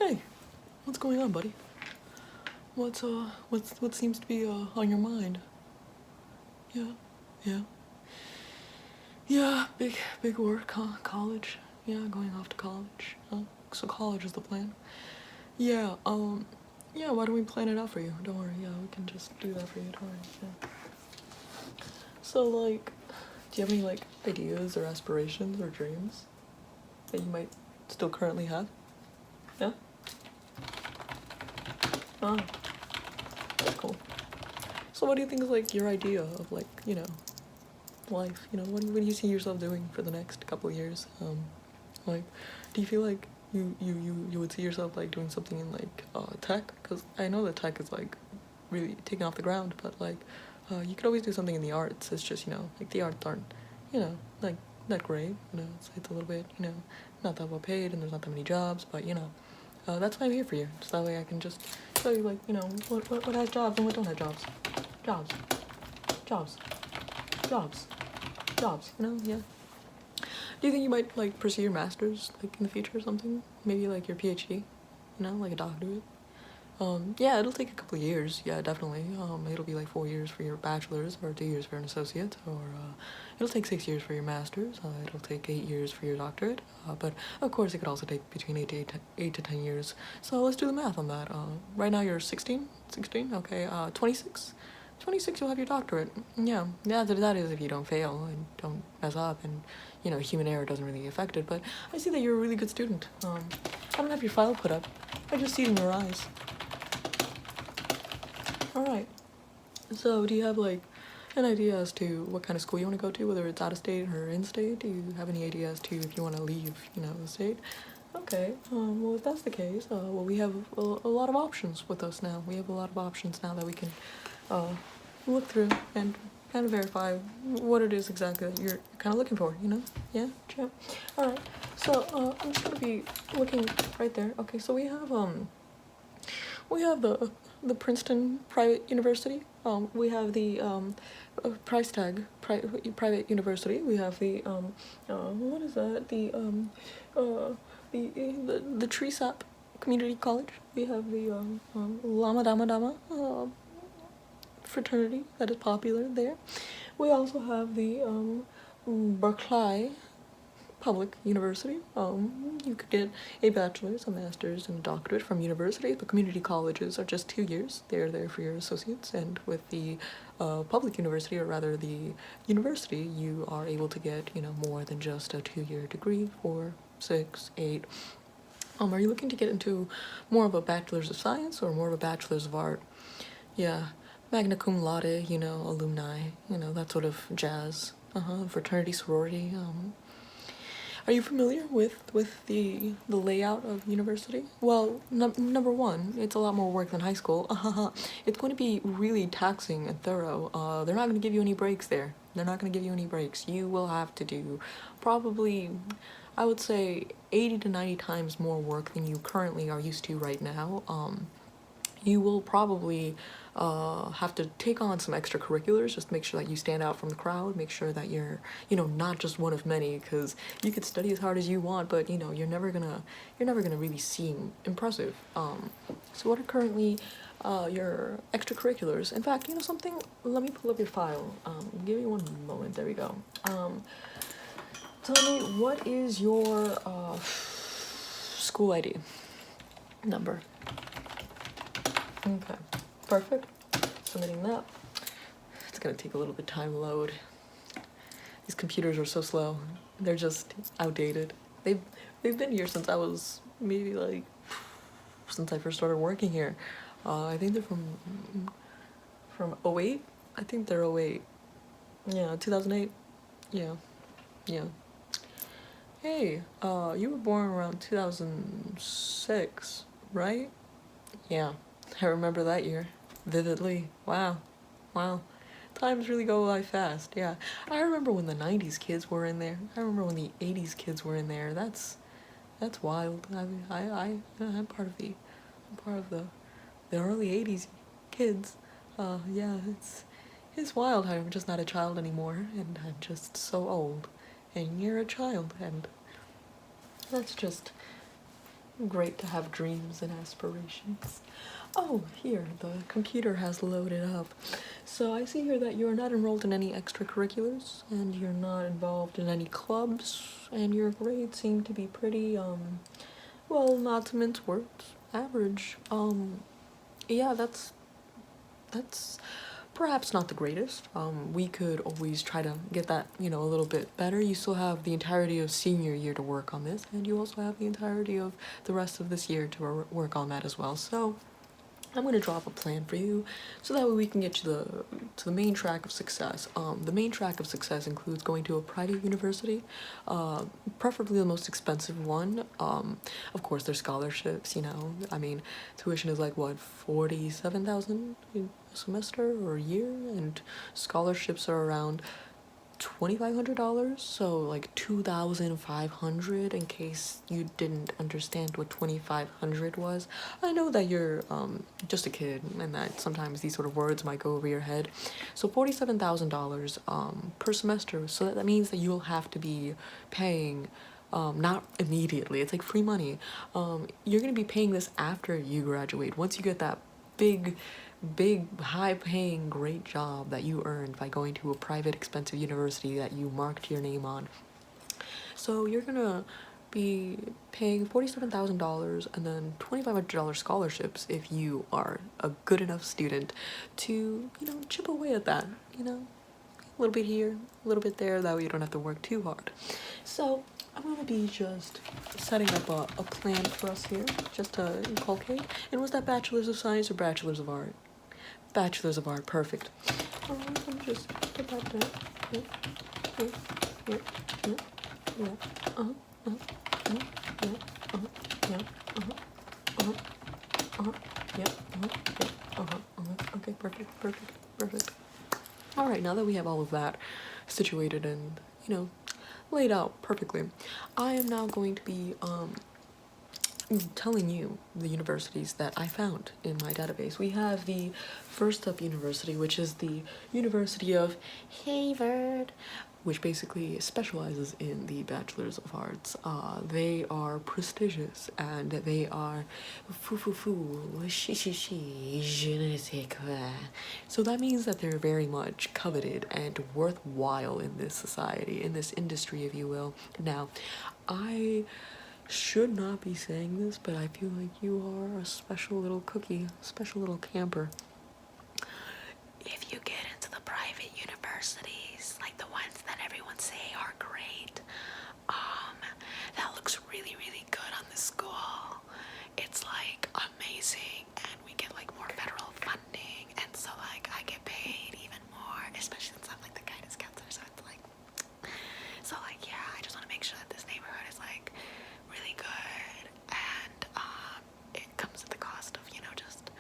Hey, what's going on, buddy? What seems to be on your mind? Yeah, yeah, yeah. Big work, huh? College. Yeah, going off to college. So college is the plan. Yeah. Yeah. Why don't we plan it out for you? Don't worry. Yeah, we can just do that for you. Don't worry. Yeah. So like, do you have any like ideas or aspirations or dreams that you might still currently have? Yeah. Oh, that's cool. So what do you think is like your idea of like, life? What do you see yourself doing for the next couple of years? Like, do you feel like you would see yourself like doing something in like tech? Because I know that tech is like really taking off the ground, but like you could always do something in the arts. It's just like the arts aren't like that great. It's a little bit not that well paid, and there's not that many jobs. But that's why I'm here for you. So that way I can just show you like what has jobs and what don't have jobs. Jobs, jobs, jobs, jobs. Yeah. Do you think you might like pursue your master's like in the future or something? Maybe like your PhD, like a doctorate. Yeah, it'll take a couple of years. Yeah, definitely. It'll be like 4 years for your bachelor's, or 2 years for an associate, or it'll take 6 years for your master's. It'll take 8 years for your doctorate. But of course, it could also take between 8 to 10 years. So let's do the math on that. Right now you're 16. 16. Okay. 26. 26, you'll have your doctorate. Yeah, that is if you don't fail and don't mess up, and human error doesn't really affect it. But I see that you're a really good student. I don't have your file put up. I just see it in your eyes. All right. So, do you have like an idea as to what kind of school you want to go to, whether it's out of state or in state? Do you have any idea as to if you want to leave, the state? Okay. Well, if that's the case, well, we have a lot of options with us now. We have a lot of options now that we can look through and kind of verify what it is exactly that you're kind of looking for. Yeah. Sure. All right. So I'm just gonna be looking right there. Okay. So we have the Princeton Private University. We have the price tag private university. We have the what is that? The Tree Sap Community College. We have the Lama Dama Dama fraternity that is popular there. We also have the Berkeley Public University. You could get a bachelor's, a master's, and a doctorate from universities, but community colleges are just 2 years. They're there for your associates, and with the public university, or rather the university, you are able to get more than just a 2-year degree, 4, 6, 8. Are you looking to get into more of a bachelor's of science or more of a bachelor's of art? Yeah, magna cum laude, alumni, that sort of jazz. Fraternity, sorority. Are you familiar with the layout of university? Well, number one, it's a lot more work than high school. It's going to be really taxing and thorough. They're not going to give you any breaks there. They're not going to give you any breaks. You will have to do probably, I would say, 80 to 90 times more work than you currently are used to right now. You will probably have to take on some extracurriculars, just make sure that you stand out from the crowd, make sure that you're not just one of many, because you could study as hard as you want, but you're never gonna really seem impressive. So what are currently your extracurriculars? In fact, something, let me pull up your file. Give me one moment. There we go. Tell me, what is your school ID number? Okay, perfect. Submitting that. It's gonna take a little bit of time to load. These computers are so slow. They're just outdated. They've been here since I was maybe like since I first started working here. I think they're from 08. I think they're 08. Yeah, 2008. Yeah. Hey, you were born around 2006, right? Yeah. I remember that year vividly. Wow. Times really go by fast. Yeah. I remember when the 90s kids were in there. I remember when the 80s kids were in there. That's wild. I'm part of the early 80s kids. Yeah, it's wild how I'm just not a child anymore, and I'm just so old, and you're a child, and that's just Great to have dreams and aspirations. Oh, here, the computer has loaded up. So I see here that you're not enrolled in any extracurriculars, and you're not involved in any clubs, and your grades seem to be pretty, well, not to mince words, average. Yeah, that's perhaps not the greatest. We could always try to get that, a little bit better. You still have the entirety of senior year to work on this, and you also have the entirety of the rest of this year to work on that as well. So I'm going to draw up a plan for you so that way we can get you to the main track of success. The main track of success includes going to a private university, preferably the most expensive one. Of course, there's scholarships, I mean, tuition is like, what, 47,000 a semester or a year? And scholarships are around $2,500, so like 2,500 in case you didn't understand what 2,500 was. I know that you're just a kid and that sometimes these sort of words might go over your head. So $47,000 per semester, so that means that you'll have to be paying not immediately. It's like free money. You're gonna be paying this after you graduate. Once you get that big high-paying great job that you earned by going to a private expensive university that you marked your name on. So you're gonna be paying $47,000 and then $2,500 scholarships if you are a good enough student to, chip away at that, a little bit here, a little bit there, that way you don't have to work too hard. So I'm gonna be just setting up a plan for us here, just to inculcate. And was that Bachelor's of Science or Bachelor's of Art? Bachelor's of Art, perfect. Let me just put that down. Okay, perfect. All right, now that we have all of that situated and, laid out perfectly, I am now going to be, telling you the universities that I found in my database. We have the first up university, which is the University of Hayward, which basically specializes in the Bachelor's of Arts. They are prestigious and they are je ne sais quoi. So that means that they're very much coveted and worthwhile in this society, in this industry, if you will. Now, I should not be saying this, but I feel like you are a special little cookie, special little camper. If you get into the private universities, like the ones that everyone say are great, that looks really, really good on the school. It's like amazing, and we get like more federal funding, and so like I get paid even more, especially since I'm like the guidance counselor, so yeah, I just want to make sure that this neighborhood is like really good, and it comes at the cost of, just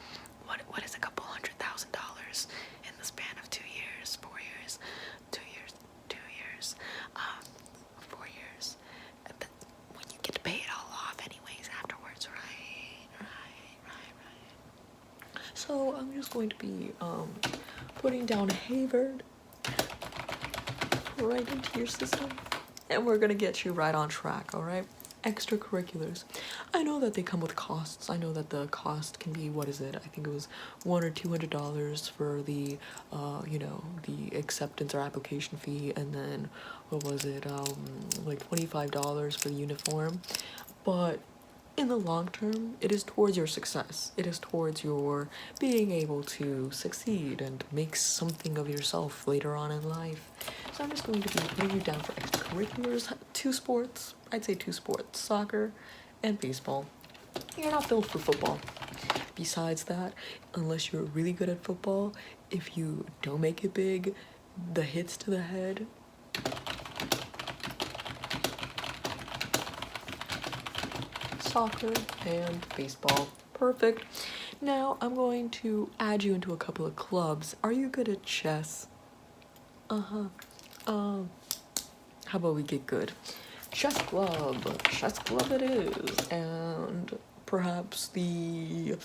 what is a couple $100,000 in the span of 2 years, 4 years, 2 years, 2 years, 4 years, and then when you get to pay it all off anyways afterwards, right. So I'm just going to be putting down Hayward right into your system, and we're gonna get you right on track, all right? Extracurriculars. I know that they come with costs. I know that the cost can be, what is it? I think it was $100 or $200 for the, the acceptance or application fee, and then what was it? Like $25 for the uniform. But in the long term, it is towards your success. It is towards your being able to succeed and make something of yourself later on in life. So I'm just going to be putting you down for extracurriculars. 2 sports. I'd say 2 sports. Soccer and baseball. You're not built for football. Besides that, unless you're really good at football, if you don't make it big, the hits to the head, soccer and baseball. Perfect. Now I'm going to add you into a couple of clubs. Are you good at chess? How about we get good? Chess club it is. And perhaps an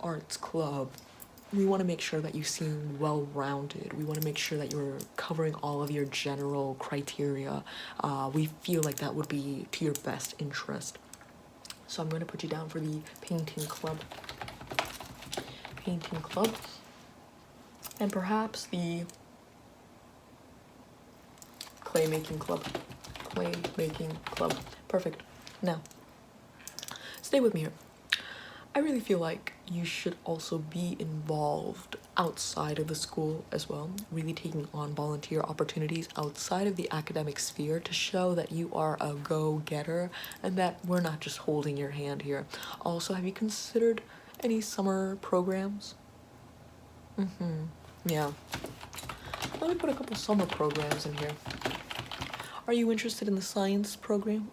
arts club. We want to make sure that you seem well-rounded. We want to make sure that you're covering all of your general criteria. We feel like that would be to your best interest. So I'm going to put you down for the painting club. Painting club. And perhaps the clay making club. Clay making club. Perfect. Now, stay with me here. I really feel like you should also be involved outside of the school as well, really taking on volunteer opportunities outside of the academic sphere to show that you are a go-getter and that we're not just holding your hand here. Also, have you considered any summer programs? Yeah. Let me put a couple summer programs in here. Are you interested in the science program?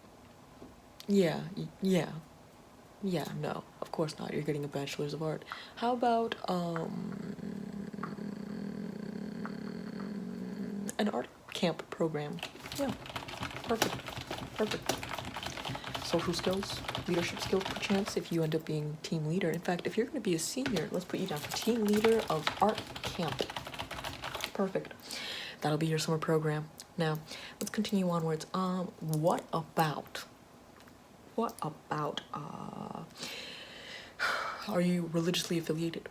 Yeah, no, of course not. You're getting a bachelor's of art. How about, an art camp program? Yeah, perfect. Social skills, leadership skills, perchance, if you end up being team leader. In fact, if you're going to be a senior, let's put you down for team leader of art camp. Perfect. That'll be your summer program. Now, let's continue onwards. What about, are you religiously affiliated?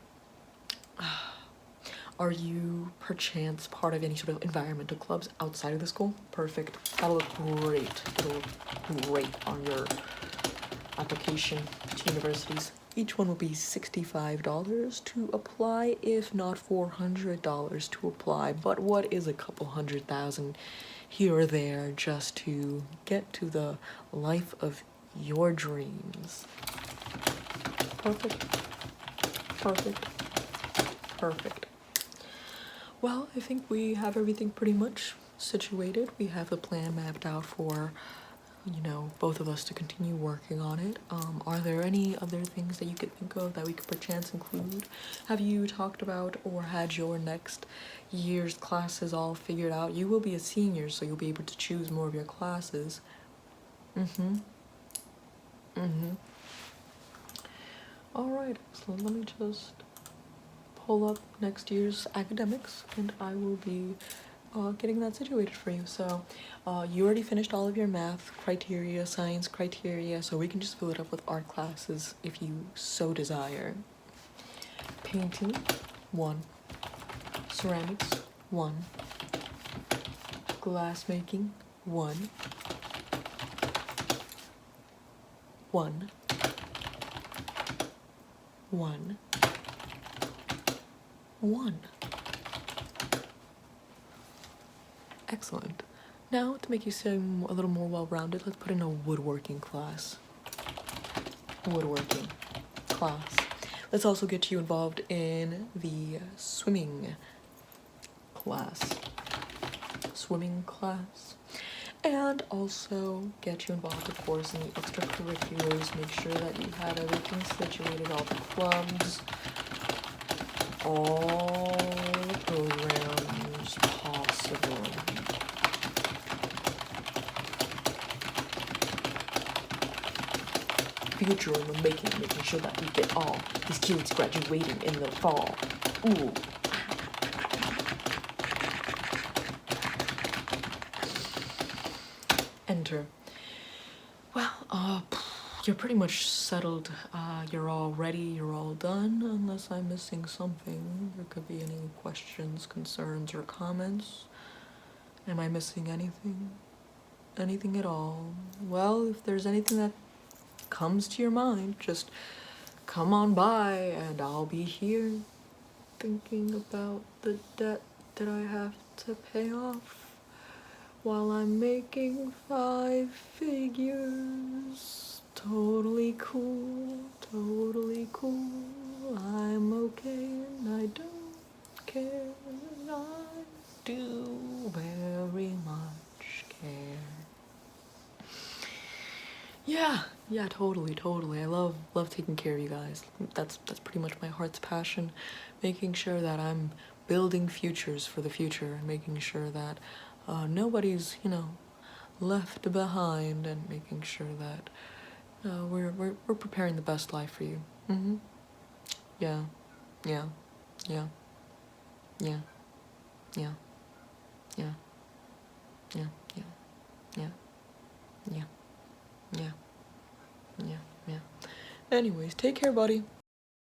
Are you perchance part of any sort of environmental clubs outside of the school? Perfect. That'll look great. It'll look great on your application to universities. Each one will be $65 to apply, if not $400 to apply. But what is a couple $100,000 here or there just to get to the life of your dreams? Perfect. Well, I think we have everything pretty much situated. We have the plan mapped out for, both of us to continue working on it. Are there any other things that you could think of that we could perchance include? Have you talked about or had your next year's classes all figured out? You will be a senior, so you'll be able to choose more of your classes. Alright, so let me just pull up next year's academics and I will be getting that situated for you. So you already finished all of your math criteria, science criteria, so we can just fill it up with art classes if you so desire. Painting, 1. Ceramics, 1. Glass making, 1. 1. Excellent. Now, to make you seem a little more well-rounded, let's put in a woodworking class. Let's also get you involved in the swimming class. And also get you involved, of course, in the extracurriculars. Make sure that you have everything situated, all the clubs, all the programs possible. Future in the making sure that we get all these kids graduating in the fall. Ooh. Enter. Well, you're pretty much settled. You're all ready, you're all done, unless I'm missing something. There could be any questions, concerns, or comments. Am I missing anything? Anything at all? Well, if there's anything that comes to your mind, just come on by and I'll be here thinking about the debt that I have to pay off while I'm making 5 figures. Totally cool. I'm okay and I don't care. I do very much care. Yeah, totally. I love taking care of you guys. That's pretty much my heart's passion. Making sure that I'm building futures for the future and making sure that nobody's, left behind, and making sure that we're preparing the best life for you. Yeah. Anyways, take care, buddy.